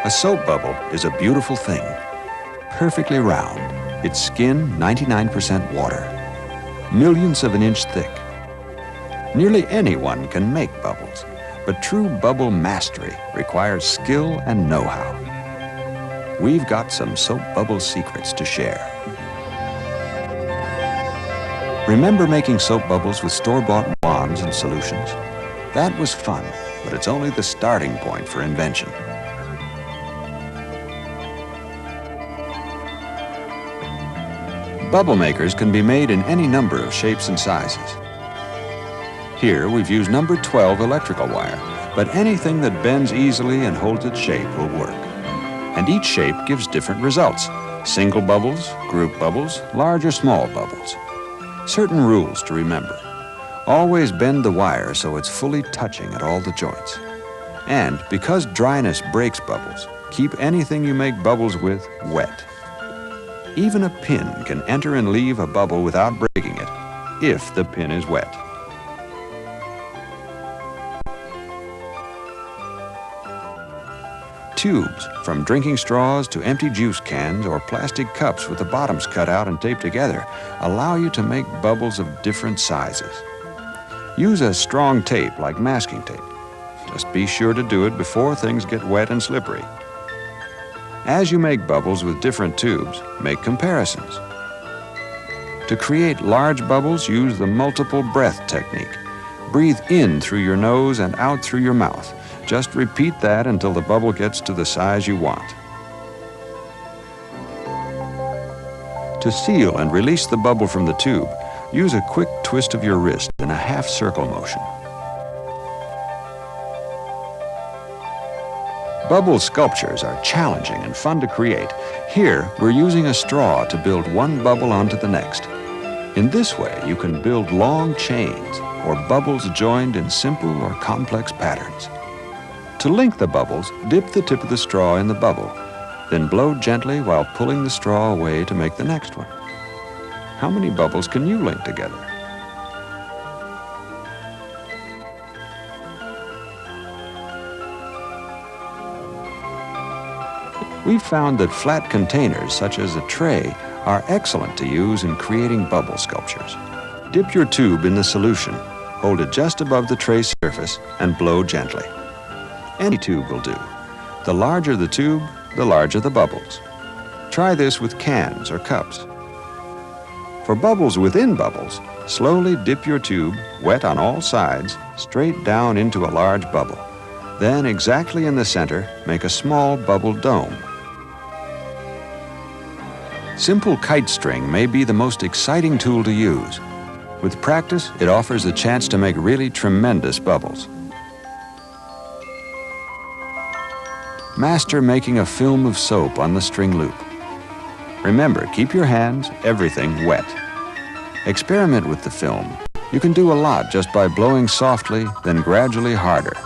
A soap bubble is a beautiful thing, perfectly round, its skin 99% water, millionths of an inch thick. Nearly anyone can make bubbles, but true bubble mastery requires skill and know-how. We've got some soap bubble secrets to share. Remember making soap bubbles with store-bought wands and solutions? That was fun, but it's only the starting point for invention. Bubble makers can be made in any number of shapes and sizes. Here we've used number 12 electrical wire, but anything that bends easily and holds its shape will work. And each shape gives different results: single bubbles, group bubbles, large or small bubbles. Certain rules to remember. Always bend the wire so it's fully touching at all the joints. And because dryness breaks bubbles, keep anything you make bubbles with wet. Even a pin can enter and leave a bubble without breaking it, if the pin is wet. Tubes, from drinking straws to empty juice cans or plastic cups with the bottoms cut out and taped together, allow you to make bubbles of different sizes. Use a strong tape like masking tape. Just be sure to do it before things get wet and slippery. As you make bubbles with different tubes, make comparisons. To create large bubbles, use the multiple breath technique. Breathe in through your nose and out through your mouth. Just repeat that until the bubble gets to the size you want. To seal and release the bubble from the tube, use a quick twist of your wrist in a half-circle motion. Bubble sculptures are challenging and fun to create. Here, we're using a straw to build one bubble onto the next. In this way, you can build long chains or bubbles joined in simple or complex patterns. To link the bubbles, dip the tip of the straw in the bubble, then blow gently while pulling the straw away to make the next one. How many bubbles can you link together? We've found that flat containers, such as a tray, are excellent to use in creating bubble sculptures. Dip your tube in the solution, hold it just above the tray surface, and blow gently. Any tube will do. The larger the tube, the larger the bubbles. Try this with cans or cups. For bubbles within bubbles, slowly dip your tube, wet on all sides, straight down into a large bubble. Then, exactly in the center, make a small bubble dome. Simple kite string may be the most exciting tool to use. With practice, it offers the chance to make really tremendous bubbles. Master making a film of soap on the string loop. Remember, keep your hands, everything wet. Experiment with the film. You can do a lot just by blowing softly, then gradually harder.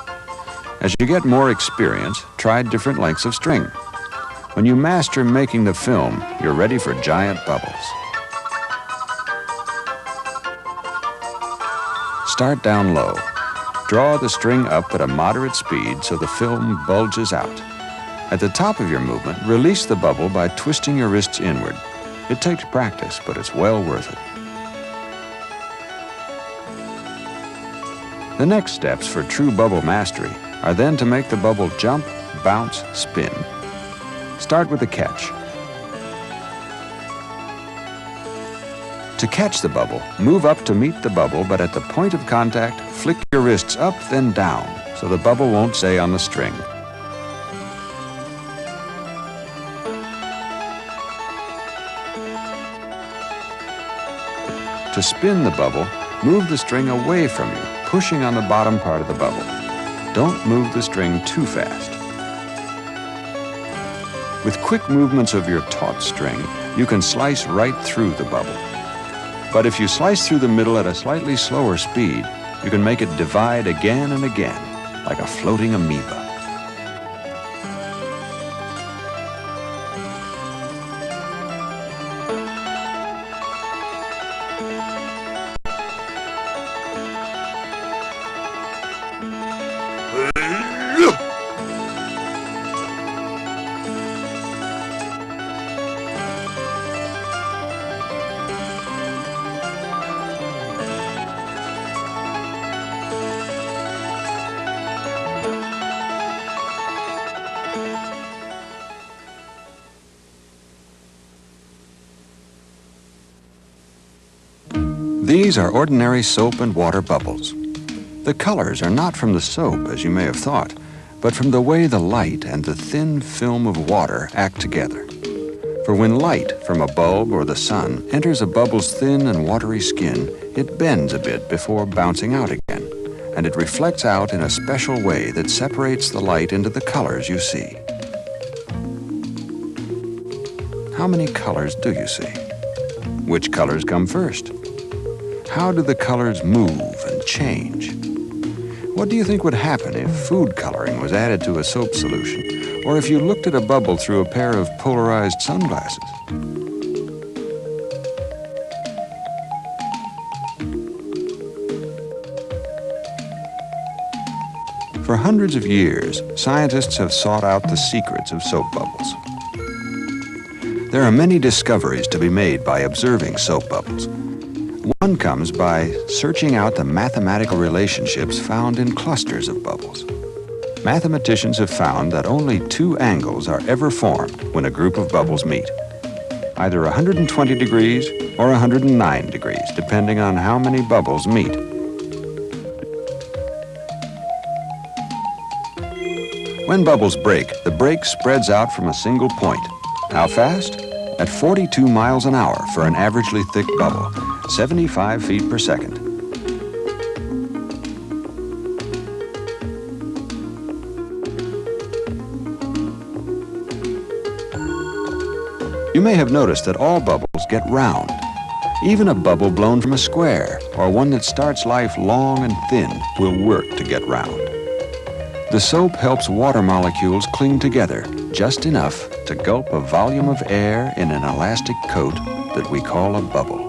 As you get more experience, try different lengths of string. When you master making the film, you're ready for giant bubbles. Start down low. Draw the string up at a moderate speed so the film bulges out. At the top of your movement, release the bubble by twisting your wrists inward. It takes practice, but it's well worth it. The next steps for true bubble mastery are then to make the bubble jump, bounce, spin. Start with the catch. To catch the bubble, move up to meet the bubble, but at the point of contact, flick your wrists up, then down, so the bubble won't stay on the string. To spin the bubble, move the string away from you, pushing on the bottom part of the bubble. Don't move the string too fast. With quick movements of your taut string, you can slice right through the bubble. But if you slice through the middle at a slightly slower speed, you can make it divide again and again, like a floating amoeba. These are ordinary soap and water bubbles. The colors are not from the soap, as you may have thought, but from the way the light and the thin film of water act together. For when light from a bulb or the sun enters a bubble's thin and watery skin, it bends a bit before bouncing out again, and it reflects out in a special way that separates the light into the colors you see. How many colors do you see? Which colors come first? How do the colors move and change? What do you think would happen if food coloring was added to a soap solution, or if you looked at a bubble through a pair of polarized sunglasses? For hundreds of years, scientists have sought out the secrets of soap bubbles. There are many discoveries to be made by observing soap bubbles. One comes by searching out the mathematical relationships found in clusters of bubbles. Mathematicians have found that only two angles are ever formed when a group of bubbles meet, either 120 degrees or 109 degrees, depending on how many bubbles meet. When bubbles break, the break spreads out from a single point. How fast? At 42 miles an hour for an averagely thick bubble, 75 feet per second. You may have noticed that all bubbles get round. Even a bubble blown from a square, or one that starts life long and thin, will work to get round. The soap helps water molecules cling together just enough to gulp a volume of air in an elastic coat that we call a bubble,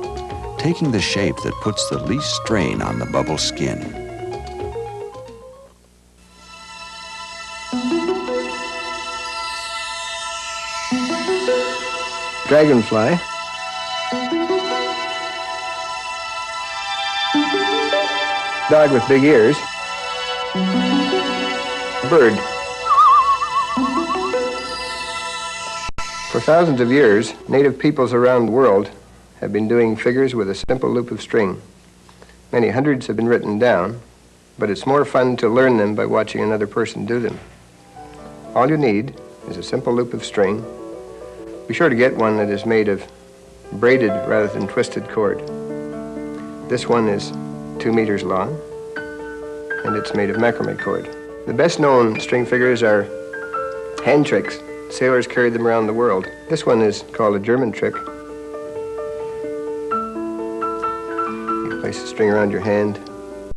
taking the shape that puts the least strain on the bubble skin. Dragonfly. Dog with big ears. Bird. For thousands of years, native peoples around the world have been doing figures with a simple loop of string. Many hundreds have been written down, but it's more fun to learn them by watching another person do them. All you need is a simple loop of string. Be sure to get one that is made of braided rather than twisted cord. This one is 2 meters long, and it's made of macrame cord. The best known string figures are hand tricks. Sailors carried them around the world. This one is called a German trick. You place the string around your hand,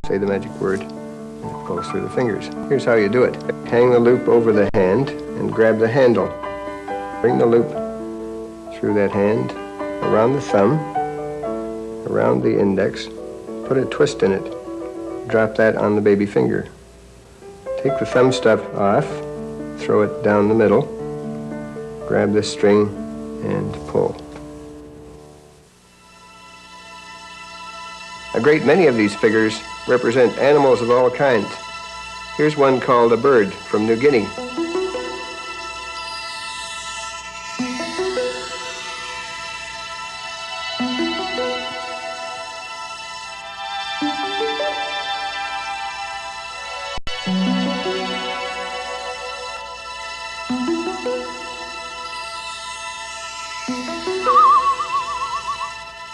say the magic word, and it pulls through the fingers. Here's how you do it. Hang the loop over the hand and grab the handle. Bring the loop through that hand, around the thumb, around the index, put a twist in it. Drop that on the baby finger. Take the thumb stuff off, throw it down the middle, grab this string and pull. A great many of these figures represent animals of all kinds. Here's one called a bird from New Guinea.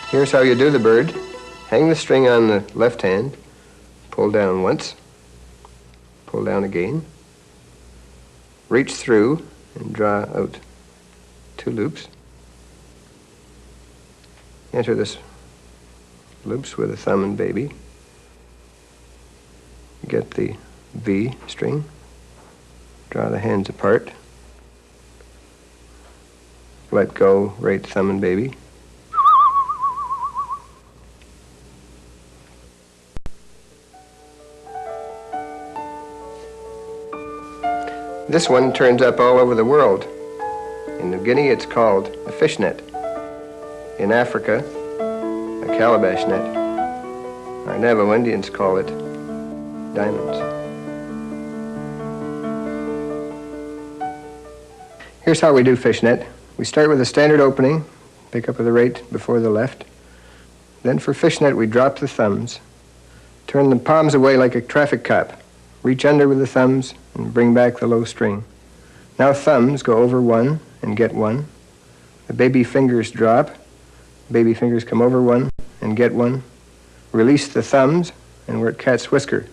Here's how you do the bird. Hang the string on the left hand, pull down once, pull down again, reach through and draw out 2 loops. Enter this loops with a thumb and baby. Get the V string, draw the hands apart, let go, right thumb and baby. This one turns up all over the world. In New Guinea, it's called a fishnet. In Africa, a calabash net. Our Navajo Indians call it diamonds. Here's how we do fishnet. We start with a standard opening, pick up with the right before the left. Then for fishnet, we drop the thumbs, turn the palms away like a traffic cop, reach under with the thumbs, and bring back the low string. Now thumbs go over one and get one. The baby fingers drop. Baby fingers come over one and get one. Release the thumbs, and we're at cat's whisker.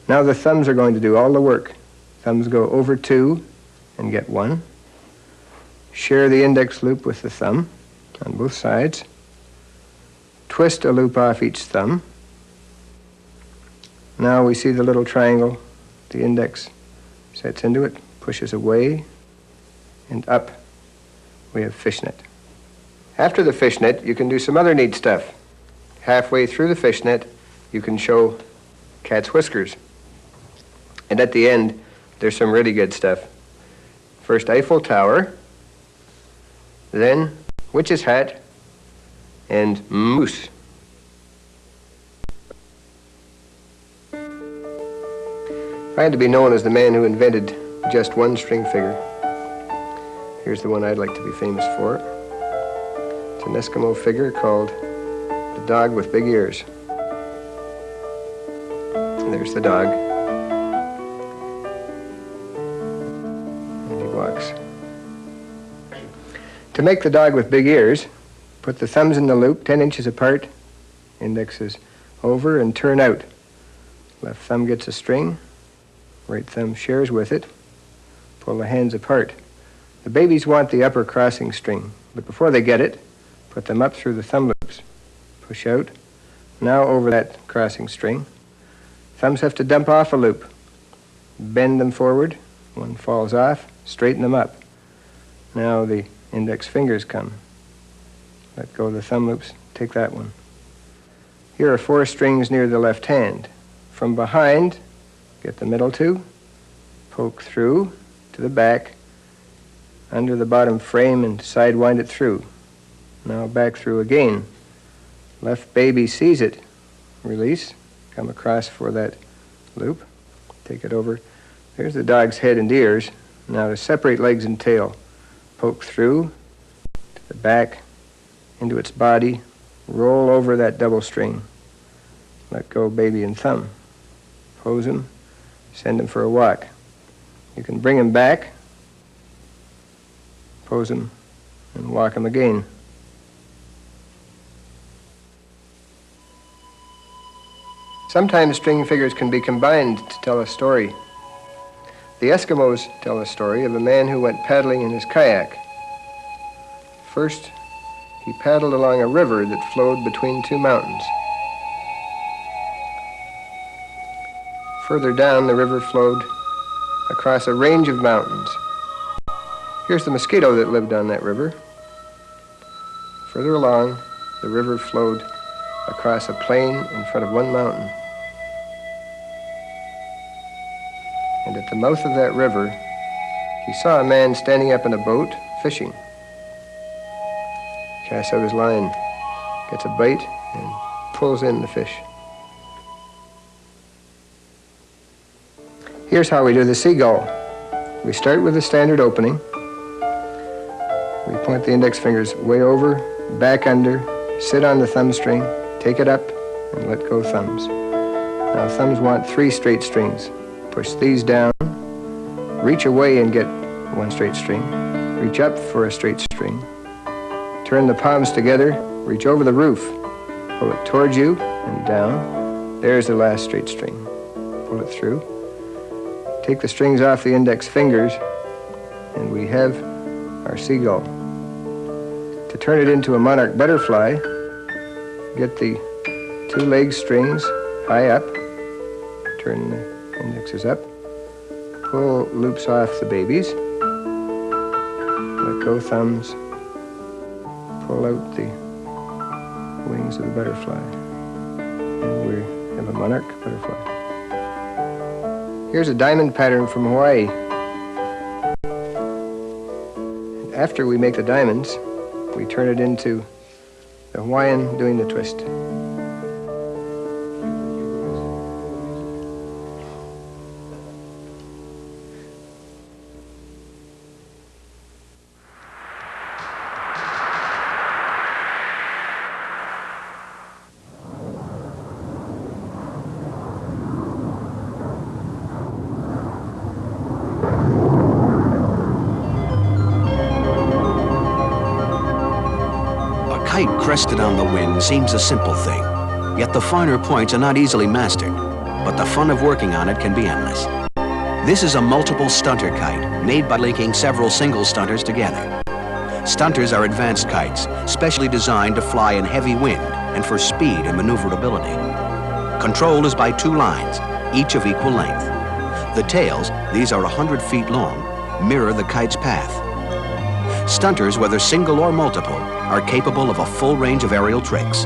Now the thumbs are going to do all the work. Thumbs go over two and get one. Share the index loop with the thumb on both sides. Twist a loop off each thumb. Now we see the little triangle. The index sets into it, pushes away and up. We have fishnet. After the fishnet, you can do some other neat stuff. Halfway through the fishnet, you can show cat's whiskers. And at the end, there's some really good stuff. First Eiffel Tower, then witch's hat, and moose. I had to be known as the man who invented just one string figure. Here's the one I'd like to be famous for. It's an Eskimo figure called the dog with big ears. And there's the dog. And he walks. To make the dog with big ears, put the thumbs in the loop 10 inches apart, indexes over and turn out. Left thumb gets a string, right thumb shares with it. Pull the hands apart. The babies want the upper crossing string, but before they get it, put them up through the thumb loops. Push out. Now over that crossing string. Thumbs have to dump off a loop. Bend them forward. One falls off. Straighten them up. Now the index fingers come. Let go of the thumb loops. Take that one. Here are 4 strings near the left hand. From behind, get the middle 2, poke through to the back, under the bottom frame and sidewind it through. Now back through again. Left baby sees it. Release. Come across for that loop. Take it over. There's the dog's head and ears. Now to separate legs and tail. Poke through to the back, into its body. Roll over that double string. Let go baby and thumb. Pose him. Send him for a walk. You can bring him back, pose him, and walk him again. Sometimes string figures can be combined to tell a story. The Eskimos tell a story of a man who went paddling in his kayak. First, he paddled along a river that flowed between 2 mountains. Further down, the river flowed across a range of mountains. Here's the mosquito that lived on that river. Further along, the river flowed across a plain in front of 1 mountain. And at the mouth of that river, he saw a man standing up in a boat, fishing. Casts out his line, gets a bite, and pulls in the fish. Here's how we do the seagull. We start with a standard opening. We point the index fingers way over, back under, sit on the thumb string, take it up, and let go thumbs. Now thumbs want 3 straight strings. Push these down, reach away and get 1 straight string, reach up for a straight string, turn the palms together, reach over the roof, pull it towards you and down. There's the last straight string. Pull it through. Take the strings off the index fingers, and we have our seagull. To turn it into a monarch butterfly, get the 2 leg strings high up, turn the indexes up, pull loops off the babies, let go thumbs, pull out the wings of the butterfly, and we have a monarch butterfly. Here's a diamond pattern from Hawaii. And after we make the diamonds, we turn it into the Hawaiian doing the twist. kite crested on the wind seems a simple thing, yet the finer points are not easily mastered, but the fun of working on it can be endless. This is a multiple stunter kite made by linking several single stunters together. Stunters are advanced kites, specially designed to fly in heavy wind and for speed and maneuverability. Control is by 2 lines, each of equal length. The tails, these are 100 feet long, mirror the kite's path. Stunters, whether single or multiple, are capable of a full range of aerial tricks.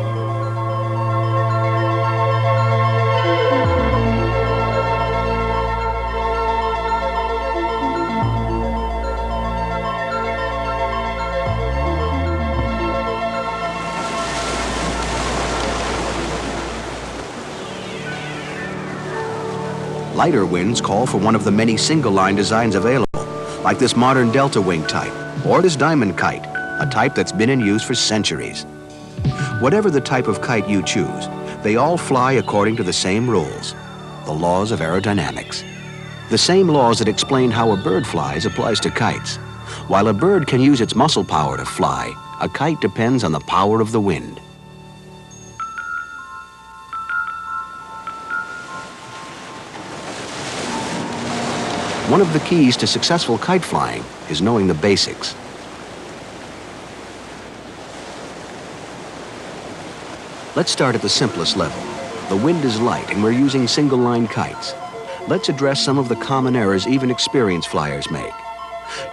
Lighter winds call for one of the many single-line designs available, like this modern delta wing type, or this diamond kite, a type that's been in use for centuries. Whatever the type of kite you choose, they all fly according to the same rules, the laws of aerodynamics. The same laws that explain how a bird flies applies to kites. While a bird can use its muscle power to fly, a kite depends on the power of the wind. One of the keys to successful kite flying is knowing the basics. Let's start at the simplest level. The wind is light and we're using single-line kites. Let's address some of the common errors even experienced flyers make.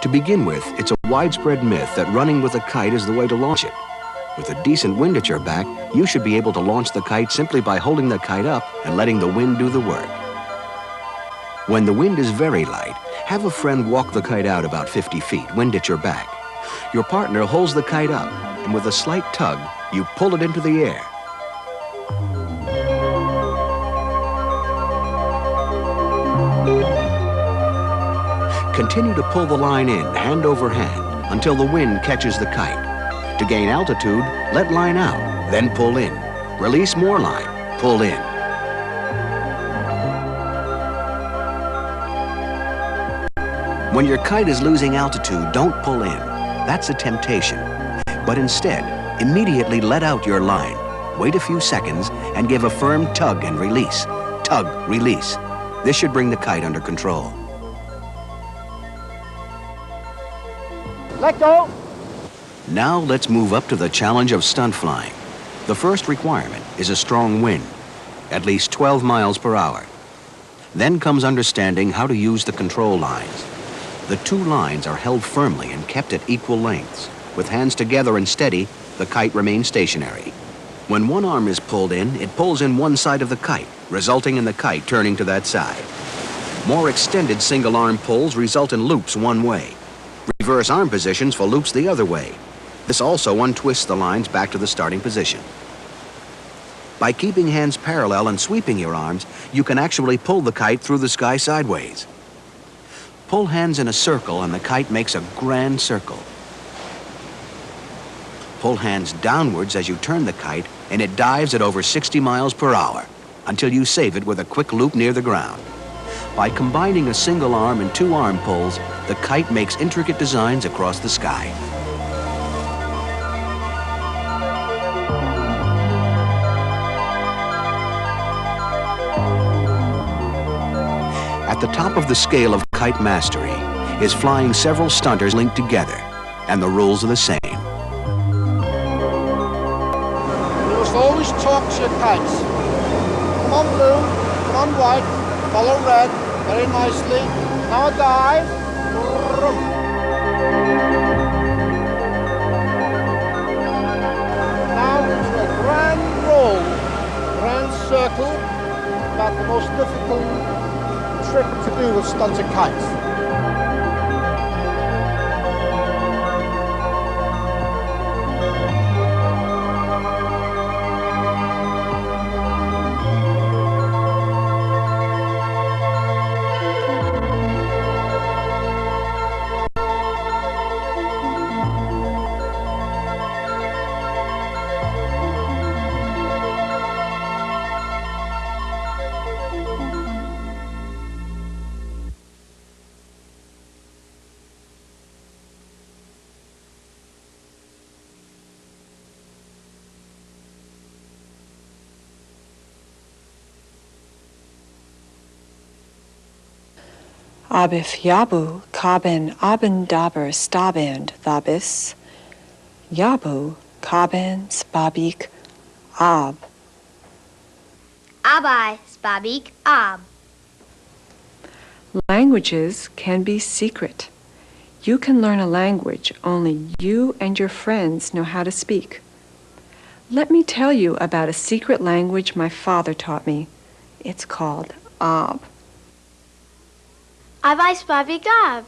To begin with, it's a widespread myth that running with a kite is the way to launch it. With a decent wind at your back, you should be able to launch the kite simply by holding the kite up and letting the wind do the work. When the wind is very light, have a friend walk the kite out about 50 feet, wind at your back. Your partner holds the kite up, and with a slight tug, you pull it into the air. Continue to pull the line in, hand over hand, until the wind catches the kite. To gain altitude, let line out, then pull in. Release more line, pull in. When your kite is losing altitude, don't pull in. That's a temptation. But instead, immediately let out your line. Wait a few seconds and give a firm tug and release. Tug, release. This should bring the kite under control. Let go. Now let's move up to the challenge of stunt flying. The first requirement is a strong wind, at least 12 miles per hour. Then comes understanding how to use the control lines. The 2 lines are held firmly and kept at equal lengths. With hands together and steady, the kite remains stationary. When one arm is pulled in, it pulls in one side of the kite, resulting in the kite turning to that side. More extended single arm pulls result in loops one way. Reverse arm positions for loops the other way. This also untwists the lines back to the starting position. By keeping hands parallel and sweeping your arms, you can actually pull the kite through the sky sideways. Pull hands in a circle and the kite makes a grand circle. Pull hands downwards as you turn the kite and it dives at over 60 miles per hour until you save it with a quick loop near the ground. By combining a single arm and 2 arm pulls, the kite makes intricate designs across the sky. At the top of the scale of kite mastery is flying several stunters linked together, and the rules are the same. You must always talk to your kites. Come on blue, come on white, follow red, very nicely. Now a dive. Now to a grand roll, grand circle, about the most difficult trick to do with stunter kites. Abif Yabu Kaben Abendaber Staband Thabis. Yabu Kaben Spabik Ab. Abai Spabik Ab. Languages can be secret. You can learn a language only you and your friends know how to speak. Let me tell you about a secret language my father taught me. It's called Ab. Abai Spabik Ab.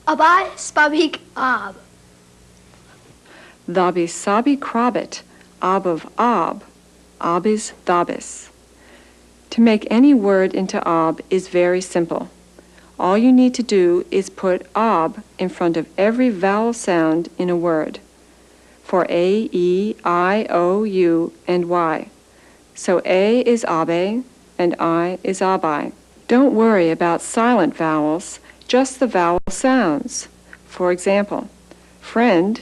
Abai Spabik Ab. Thabi Sabi Krabit, Ab of Ab, Abis Thabis. To make any word into Ab is very simple. All you need to do is put Ab in front of every vowel sound in a word. For A, E, I, O, U, and Y. So A is Abe and I is Abai. Don't worry about silent vowels, just the vowel sounds. For example, friend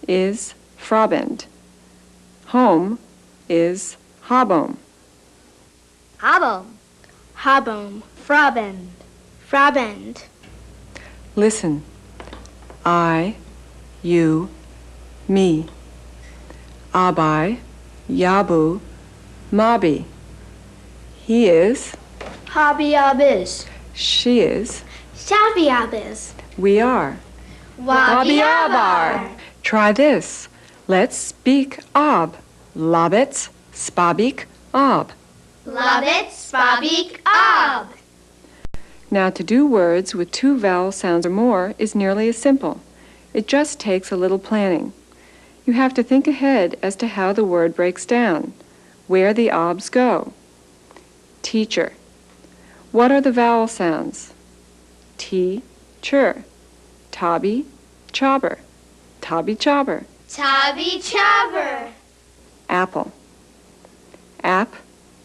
is Frabend. Home is Habom. Habom. Habom. Frabend. Frabend. Listen. I, you, me. Abai, Yabu, Mabi. He is. Habi Abiz. She is. Shabi Abiz. We are. Wabi Abar. Try this. Let's speak Ab. Labets, Spabik, Ab. Labit Spabik Ab. Now to do words with two vowel sounds or more is nearly as simple. It just takes a little planning. You have to think ahead as to how the word breaks down, where the Abs go. Teacher. What are the vowel sounds? T, chur. Tabi, chobber. Tabi, chobber. Tabi Chaber. Apple. Ap,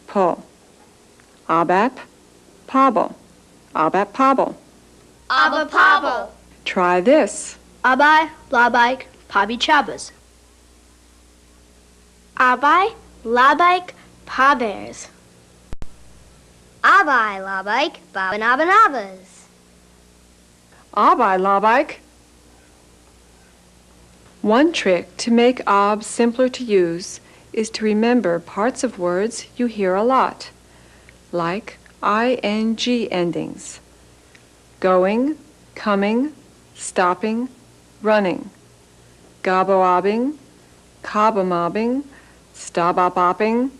pull. Abap, pobble. Abap, pobble. Abba Pabble. Try this. Abai Labaik Pabi Chabas. Abai Labaik Pabers. Abai Labaik Babanabanabas. Abai, labike. One trick to make Ab simpler to use is to remember parts of words you hear a lot, like ing endings. Going, coming, stopping, running. Gaboabing, kabamobbing, stabopping,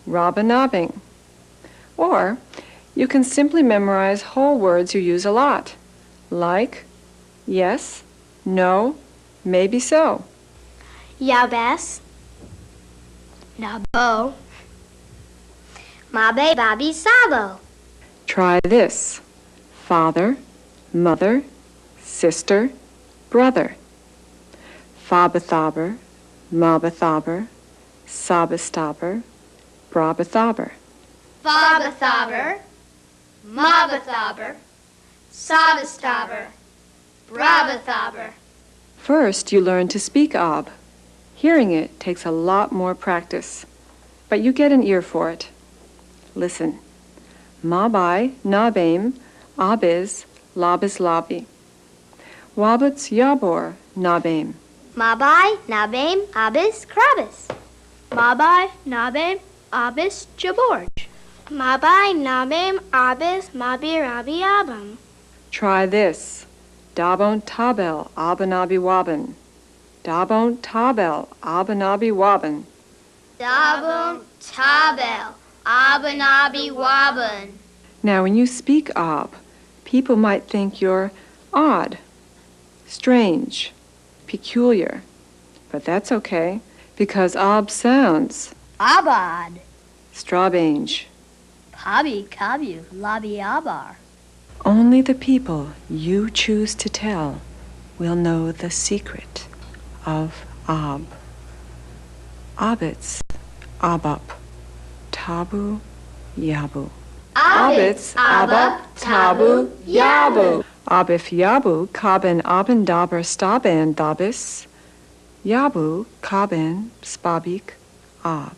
robinobbing. Or you can simply memorize whole words you use a lot, like yes, no, maybe so. Yabes. Nabo. Mabe Babi Sabo. Try this. Father, mother, sister, brother. Fabathaber, mabathaber, sabasthaber, brabathaber. Fabathaber. Mabathaber. Sabastaber. Brabathaber. First, you learn to speak Ab. Hearing it takes a lot more practice, but you get an ear for it. Listen. Mabai, nabem, abiz, labis labi. Wabits yabor, nabem. Mabai Nabem Abis Krabis. Mabai Nabem Abis Jaborj. Mabai Nabem Abis Mabi Rabi Abam. Try this. Dabon tabel, abanabi waben. Dabon tabel, abanabi waben. Dabum Tabel Abanabi Waban. Now, when you speak Ab, people might think you're odd, strange, peculiar. But that's okay, because Ab sounds Abad. strange. Pabi Kabu Labi Abar. Only the people you choose to tell will know the secret of Ab. Abits, Abap, Tabu, Yabu. Abits, Abap, Tabu, Yabu. Abif Yabu, Kaben Abendaber Staben Dabis. Yabu, Kaben, Spabik, Ab.